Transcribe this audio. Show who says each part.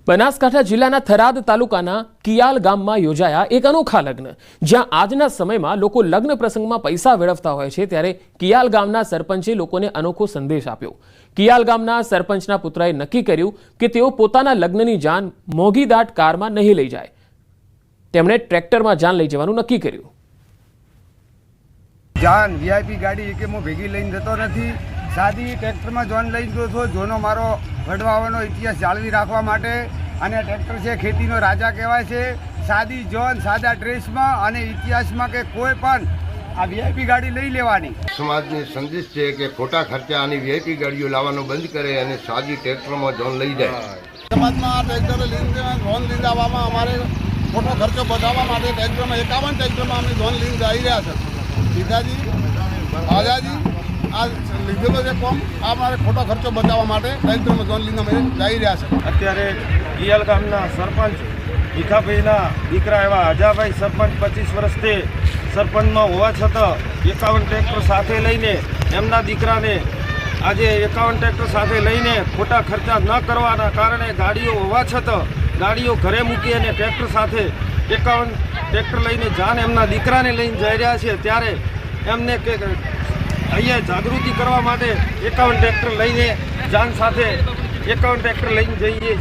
Speaker 1: બનાસકાંઠા જિલ્લાના થરાદ તાલુકાના કિયાલ ગામમાં યોજાયા એક અનોખા લગ્ન, જ્યાં આજના સમયમાં લોકો લગ્ન પ્રસંગમાં પૈસા વેડફતા હોય છે, ત્યારે કિયાલ ગામના સરપંચે લોકોને અનોખો સંદેશ આપ્યો। કિયાલ ગામના સરપંચના પુત્રએ નક્કી કર્યું કે તેઓ પોતાના લગ્નની જાન મોંઘી દાટ કારમાં નહીં લઈ જાય, તેમણે ટ્રેક્ટરમાં જાન લઈ જવાનું નક્કી કર્યું।
Speaker 2: જાન વીઆઈપી ગાડી એકેમાં ભેગી લઈને જતો નથી, સાદી ટ્રેક્ટરમાં જોન લઈને ગયો છો। જોનો મારો વડવાવાનો ઇતિહાસ જાળવી રાખવા માટે, અને ટ્રેક્ટર છે ખેતીનો રાજા કહેવાય છે। સાદી જોન સાદા ડ્રેસમાં અને ઇતિહાસમાં કે કોઈ પણ આ વીઆઈપી ગાડી લઈ લેવાની।
Speaker 3: સમાજને સંદેશ છે કે ખોટા ખર્ચા આની વીઆઈપી ગાડીઓ લાવવાનો બંધ કરે અને સાદી ટ્રેક્ટરમાં જોન લઈ જાય।
Speaker 4: સમાજમાં આ ટ્રેક્ટર લઈને જોન લઈને જવામાં અમારે ખોટો ખર્ચો બચાવવા માટે ટ્રેક્ટરમાં 51 ટ્રેક્ટરમાં અમે જોન લઈને જઈ રહ્યા છે। પિતાજી આઝાદી આ લીધેલો છે કોમ, આ અમારે ખોટો ખર્ચો બચાવવા માટે ટ્રેક્ટરમાં જોન લઈને અમે જઈ રહ્યા છે।
Speaker 5: અત્યારે કિયાલ ગામના સરપંચ ભીખાભાઈના દીકરા એવા અજાભાઈ સરપંચ 25 વર્ષથી સરપંચમાં હોવા છતાં 51 ટ્રેક્ટર સાથે લઈને એમના દીકરાને આજે 51 ટ્રેક્ટર સાથે લઈને ખોટા ખર્ચા ન કરવાના કારણે ગાડીઓ હોવા છતાં ગાડીઓ ઘરે મૂકી અને ટ્રેક્ટર સાથે 51 ટ્રેક્ટર લઈને જાન એમના દીકરાને લઈને જઈ રહ્યા છે। ત્યારે એમને કે અહીંયા જાગૃતિ કરવા માટે 51 ટ્રેક્ટર લઈને જાન સાથે 51 ટ્રેક્ટર લઈને જઈએ।